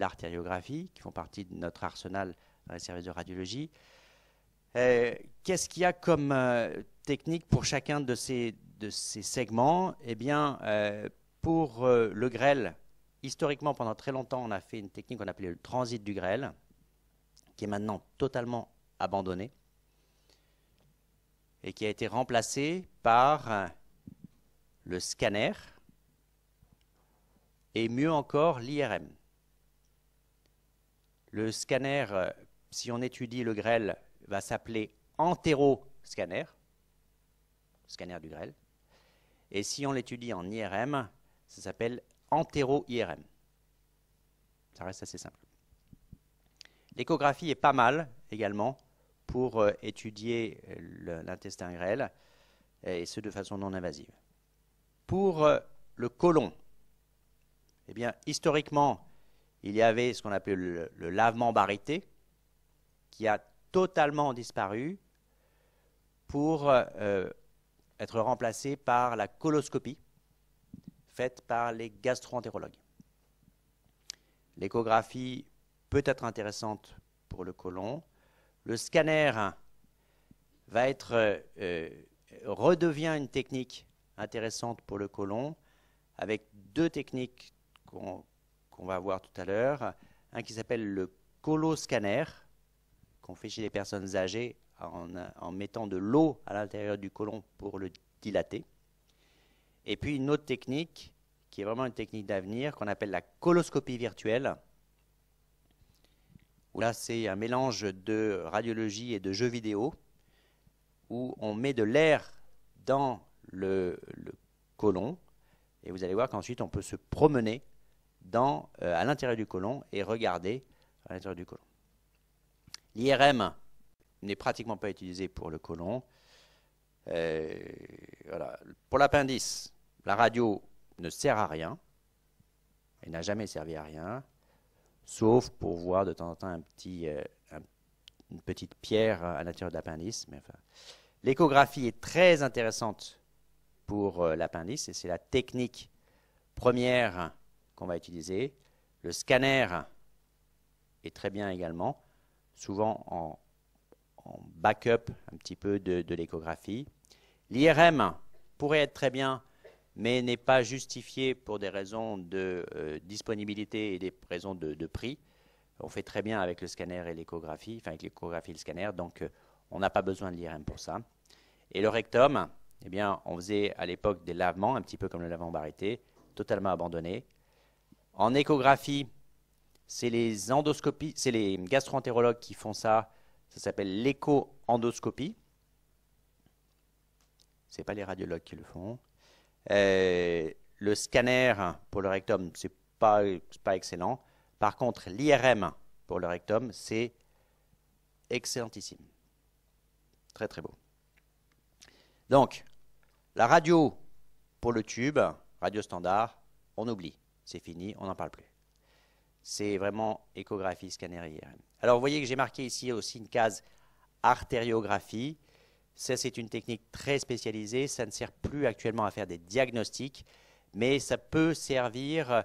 l'artériographie, qui font partie de notre arsenal dans les services de radiologie. Qu'est-ce qu'il y a comme technique pour chacun de ces segments? Eh bien, pour le grêle, historiquement, pendant très longtemps, on a fait une technique qu'on appelait le transit du grêle, qui est maintenant totalement abandonnée et qui a été remplacée par le scanner et mieux encore l'IRM. Le scanner, si on étudie le grêle, va s'appeler entéroscanner, scanner du grêle. Et si on l'étudie en IRM, ça s'appelle entéro-IRM. Ça reste assez simple. L'échographie est pas mal également pour étudier l'intestin grêle, et ce de façon non invasive. Pour le côlon, eh bien, historiquement, il y avait ce qu'on appelle le lavement baryté, qui a totalement disparu pour être remplacé par la coloscopie faite par les gastro-entérologues. L'échographie peut être intéressante pour le côlon. Le scanner va être, redevient une technique intéressante pour le côlon, avec deux techniques qu'on va voir tout à l'heure. Un qui s'appelle le coloscanner, qu'on fait chez les personnes âgées en mettant de l'eau à l'intérieur du côlon pour le dilater. Et puis une autre technique, qui est vraiment une technique d'avenir, qu'on appelle la coloscopie virtuelle, où là c'est un mélange de radiologie et de jeux vidéo, où on met de l'air dans le côlon, et vous allez voir qu'ensuite on peut se promener à l'intérieur du côlon et regarder à l'intérieur du côlon. L'IRM n'est pratiquement pas utilisé pour le côlon. Voilà. Pour l'appendice, la radio ne sert à rien. Elle n'a jamais servi à rien, sauf pour voir de temps en temps une petite pierre à l'intérieur de l'appendice. Enfin, l'échographie est très intéressante pour l'appendice, et c'est la technique première qu'on va utiliser. Le scanner est très bien également, souvent en backup un petit peu de l'échographie. L'IRM pourrait être très bien, mais n'est pas justifié pour des raisons de disponibilité et des raisons de prix. On fait très bien avec le scanner et l'échographie, enfin avec l'échographie et le scanner, donc on n'a pas besoin de l'IRM pour ça. Et le rectum, eh bien, on faisait à l'époque des lavements, un petit peu comme le lavement baryté, totalement abandonné. En échographie, c'est les endoscopies, c'est les gastro-entérologues qui font ça. Ça s'appelle l'écho-endoscopie. Ce n'est pas les radiologues qui le font. Le scanner pour le rectum, ce n'est pas excellent. Par contre, l'IRM pour le rectum, c'est excellentissime. Très, très beau. Donc, la radio pour le tube, radio standard, on oublie. C'est fini, on n'en parle plus. C'est vraiment échographie, scanner et IRM. Alors, vous voyez que j'ai marqué ici aussi une case artériographie. Ça, c'est une technique très spécialisée. Ça ne sert plus actuellement à faire des diagnostics, mais ça peut servir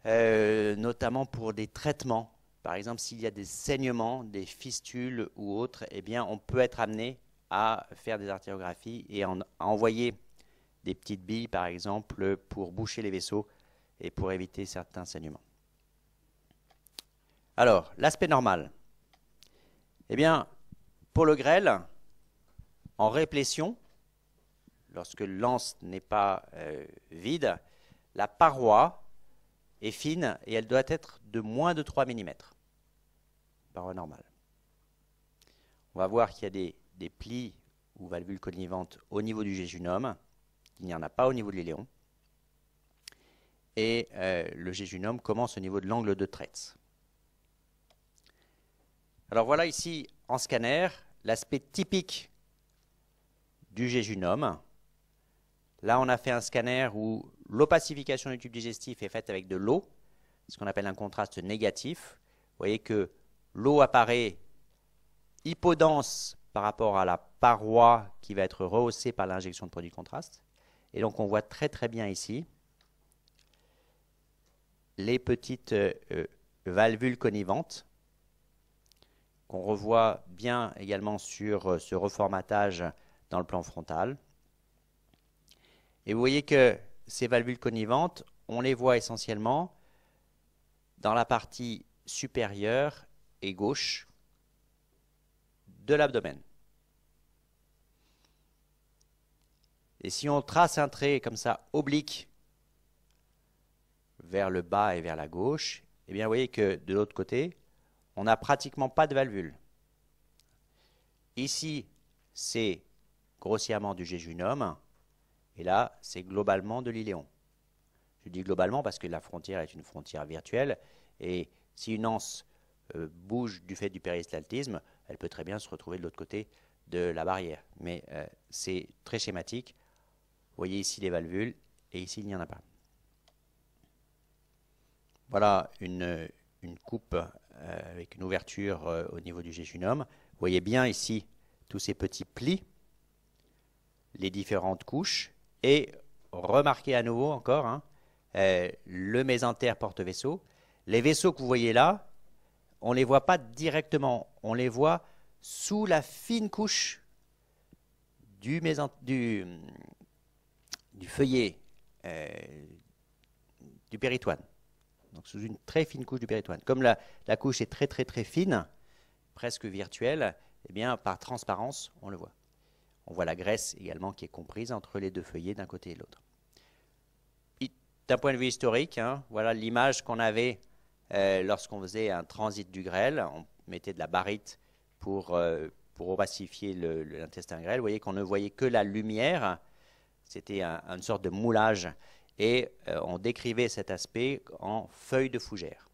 notamment pour des traitements. Par exemple, s'il y a des saignements, des fistules ou autres, eh bien, on peut être amené à faire des artériographies et à envoyer des petites billes, par exemple, pour boucher les vaisseaux et pour éviter certains saignements. Alors, l'aspect normal. Eh bien, pour le grêle, en réplétion, lorsque l'anse n'est pas vide, la paroi est fine et elle doit être de moins de 3 mm. Paroi normale. On va voir qu'il y a des plis ou valvules connivantes au niveau du jéjunum. Il n'y en a pas au niveau de l'iléon. Et le jéjunum commence au niveau de l'angle de Tretz. Alors voilà ici en scanner l'aspect typique du jéjunum. Là, on a fait un scanner où l'opacification du tube digestif est faite avec de l'eau, ce qu'on appelle un contraste négatif. Vous voyez que l'eau apparaît hypodense par rapport à la paroi qui va être rehaussée par l'injection de produits de contraste. Et donc, on voit très très bien ici les petites valvules connivantes qu'on revoit bien également sur ce reformatage dans le plan frontal. Et vous voyez que ces valvules connivantes, on les voit essentiellement dans la partie supérieure et gauche de l'abdomen. Et si on trace un trait comme ça oblique vers le bas et vers la gauche, eh bien vous voyez que de l'autre côté, on n'a pratiquement pas de valvule. Ici, c'est grossièrement du jéjunum, et là, c'est globalement de l'iléon. Je dis globalement parce que la frontière est une frontière virtuelle, et si une anse bouge du fait du péristaltisme, elle peut très bien se retrouver de l'autre côté de la barrière. Mais c'est très schématique. Vous voyez ici les valvules, et ici il n'y en a pas. Voilà une coupe avec une ouverture au niveau du jéjunum. Vous voyez bien ici tous ces petits plis, les différentes couches, et remarquez à nouveau encore hein, le mésentère porte-vaisseau. Les vaisseaux que vous voyez là, on ne les voit pas directement, on les voit sous la fine couche du feuillet du péritoine. Donc sous une très fine couche du péritoine. Comme la couche est très très très fine, presque virtuelle, eh bien par transparence, on le voit. On voit la graisse également qui est comprise entre les deux feuillets d'un côté et de l'autre. D'un point de vue historique, hein, voilà l'image qu'on avait lorsqu'on faisait un transit du grêle. On mettait de la barite pour opacifier l'intestin grêle. Vous voyez qu'on ne voyait que la lumière. C'était une sorte de moulage. Et on décrivait cet aspect en feuilles de fougère.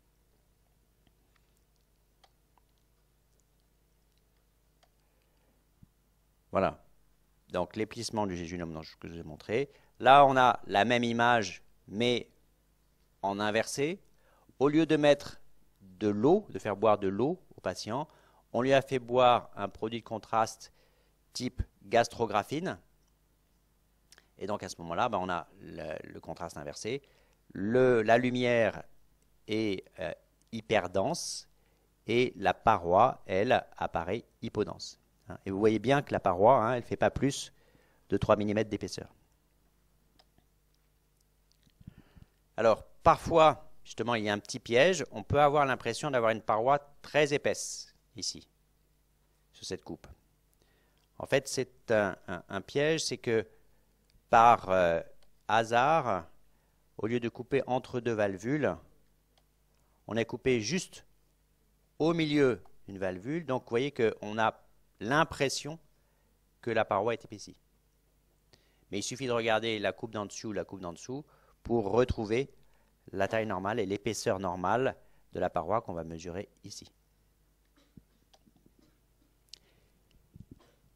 Voilà. Donc les plissements du jéjunum que je vous ai montré. Là, on a la même image, mais en inversé. Au lieu de mettre de l'eau, de faire boire de l'eau au patient, on lui a fait boire un produit de contraste type gastrographine. Et donc à ce moment-là, on a le contraste inversé. La lumière est hyper dense et la paroi, elle, apparaît hypodense. Et vous voyez bien que la paroi, elle ne fait pas plus de 3 mm d'épaisseur. Alors, parfois, justement, il y a un petit piège. On peut avoir l'impression d'avoir une paroi très épaisse, ici, sur cette coupe. En fait, c'est un piège, c'est que par hasard, au lieu de couper entre deux valvules, on a coupé juste au milieu d'une valvule. Donc, vous voyez qu'on a l'impression que la paroi est épaissie. Mais il suffit de regarder la coupe d'en dessous pour retrouver la taille normale et l'épaisseur normale de la paroi qu'on va mesurer ici.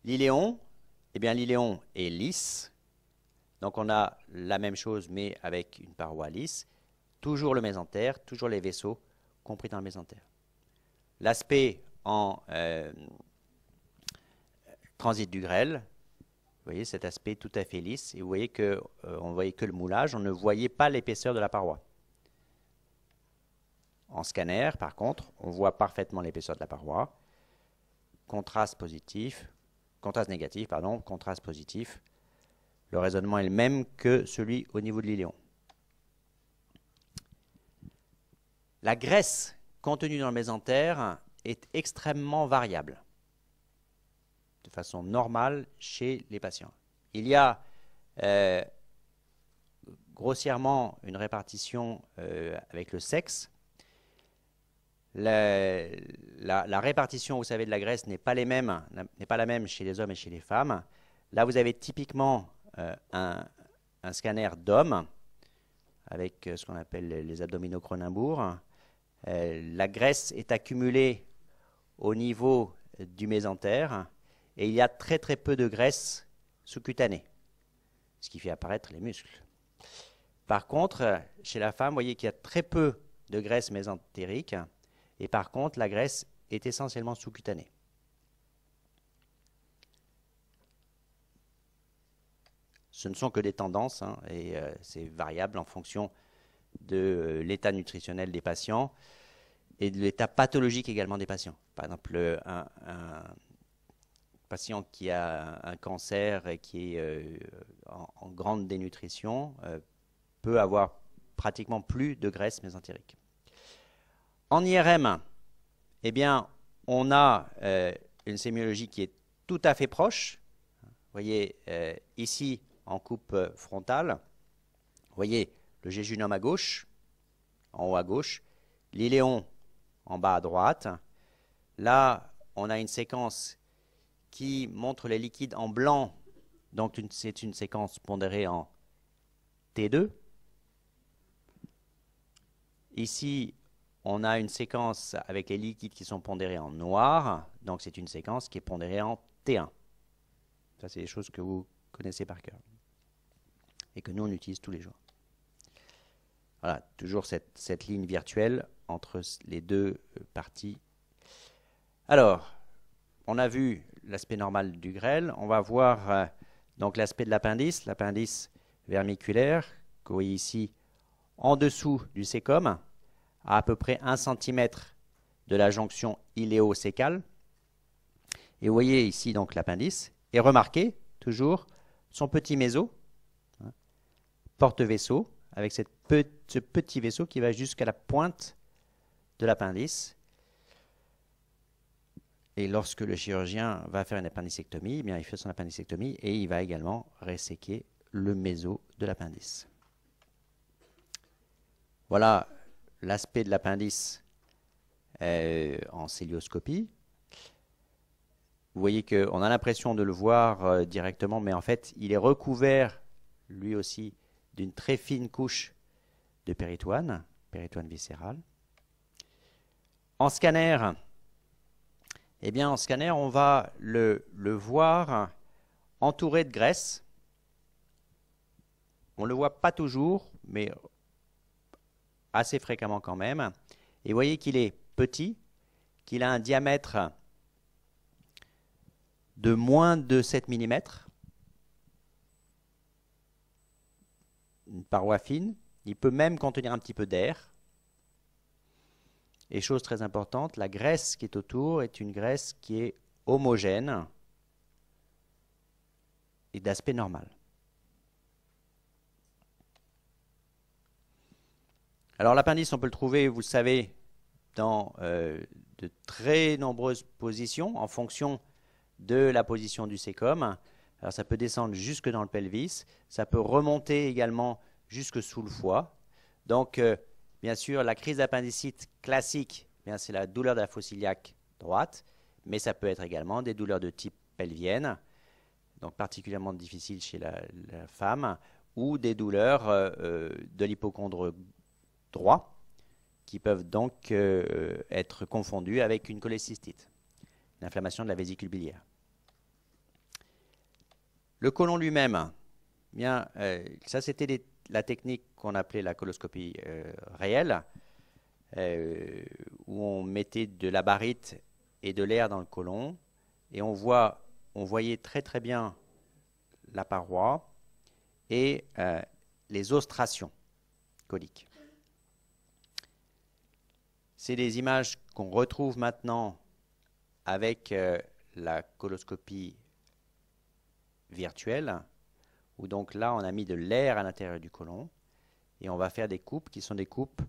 L'iléon, eh bien l'iléon est lisse. Donc on a la même chose mais avec une paroi lisse. Toujours le mésentère, toujours les vaisseaux compris dans le mésentère. L'aspect en transit du grêle, vous voyez cet aspect tout à fait lisse, et vous voyez qu'on ne voyait que le moulage, on ne voyait pas l'épaisseur de la paroi. En scanner, par contre, on voit parfaitement l'épaisseur de la paroi. Contraste négatif, contraste positif. Le raisonnement est le même que celui au niveau de l'iléon. La graisse contenue dans le mésentère est extrêmement variable, de façon normale chez les patients. Il y a grossièrement une répartition avec le sexe. La répartition, vous savez, de la graisse n'est pas la même chez les hommes et chez les femmes. Là, vous avez typiquement un scanner d'homme avec ce qu'on appelle les abdominaux Cronenbourg. La graisse est accumulée au niveau du mésentère et il y a très très peu de graisse sous-cutanée, ce qui fait apparaître les muscles. Par contre, chez la femme, vous voyez qu'il y a très peu de graisse mésentérique et par contre, la graisse est essentiellement sous-cutanée. Ce ne sont que des tendances et c'est variable en fonction de l'état nutritionnel des patients et de l'état pathologique également des patients. Par exemple, un patient qui a un cancer et qui est en grande dénutrition peut avoir pratiquement plus de graisse mésentérique. En IRM, eh bien, on a une sémiologie qui est tout à fait proche. Vous voyez ici en coupe frontale, vous voyez le jéjunum à gauche, en haut à gauche, l'iléon en bas à droite. Là, on a une séquence qui montre les liquides en blanc, donc c'est une séquence pondérée en T2. Ici, on a une séquence avec les liquides qui sont pondérés en noir, donc c'est une séquence qui est pondérée en T1. Ça, c'est des choses que vous connaissez par cœur et que nous, on utilise tous les jours. Voilà, toujours cette ligne virtuelle entre les deux parties. Alors, on a vu l'aspect normal du grêle. On va voir donc l'aspect de l'appendice vermiculaire, que vous voyez ici en dessous du cécum, à peu près 1 cm de la jonction iléo-cécale. Et vous voyez ici donc l'appendice. Et remarquez toujours son petit méso, porte-vaisseau, avec ce petit vaisseau qui va jusqu'à la pointe de l'appendice. Et lorsque le chirurgien va faire une appendicectomie, eh bien, il fait son appendicectomie et il va également resséquer le méso de l'appendice. Voilà l'aspect de l'appendice en célioscopie. Vous voyez qu'on a l'impression de le voir directement, mais en fait, il est recouvert, lui aussi, d'une très fine couche de péritoine viscérale. En scanner, eh bien, en scanner, on va le voir entouré de graisse. On ne le voit pas toujours, mais assez fréquemment quand même. Et vous voyez qu'il est petit, qu'il a un diamètre de moins de 7 mm, une paroi fine. Il peut même contenir un petit peu d'air. Et chose très importante, la graisse qui est autour est une graisse qui est homogène et d'aspect normal. Alors l'appendice, on peut le trouver, vous le savez, dans de très nombreuses positions en fonction de la position du cécum. Alors ça peut descendre jusque dans le pelvis, ça peut remonter également jusque sous le foie. Donc bien sûr, la crise d'appendicite classique, c'est la douleur de la fosse iliaque droite, mais ça peut être également des douleurs de type pelvienne, donc particulièrement difficiles chez la femme, ou des douleurs de l'hypochondre droit, qui peuvent donc être confondues avec une cholécystite, une inflammation de la vésicule biliaire. Le côlon lui-même, ça c'était la technique qu'on appelait la coloscopie réelle, où on mettait de la barite et de l'air dans le côlon, et on voyait très très bien la paroi et les ostrations coliques. C'est des images qu'on retrouve maintenant avec la coloscopie virtuelle, où donc là on a mis de l'air à l'intérieur du côlon et on va faire des coupes qui sont des coupes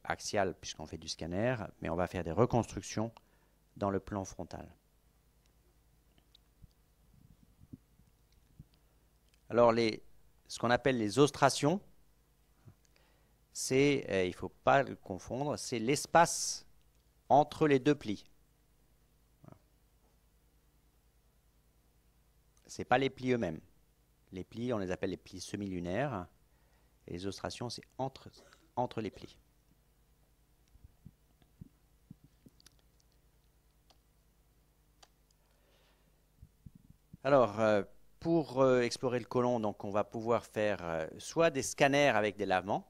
axiales puisqu'on fait du scanner, mais on va faire des reconstructions dans le plan frontal. Alors ce qu'on appelle les ostrations, c'est, il ne faut pas le confondre, c'est l'espace entre les deux plis. Ce n'est pas les plis eux-mêmes. Les plis, on les appelle les plis semi-lunaires. Et les ostrations, c'est entre les plis. Alors, pour explorer le côlon, donc, on va pouvoir faire soit des scanners avec des lavements.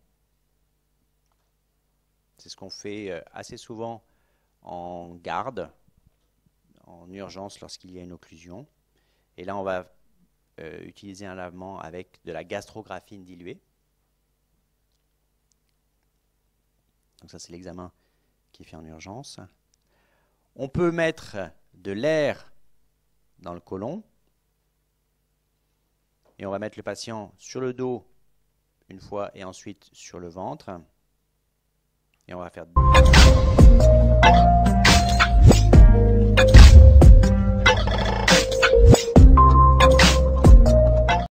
C'est ce qu'on fait assez souvent en garde, en urgence lorsqu'il y a une occlusion. Et là, on va utiliser un lavement avec de la gastrographine diluée. Donc ça, c'est l'examen qui est fait en urgence. On peut mettre de l'air dans le côlon. Et on va mettre le patient sur le dos une fois et ensuite sur le ventre. Et on va faire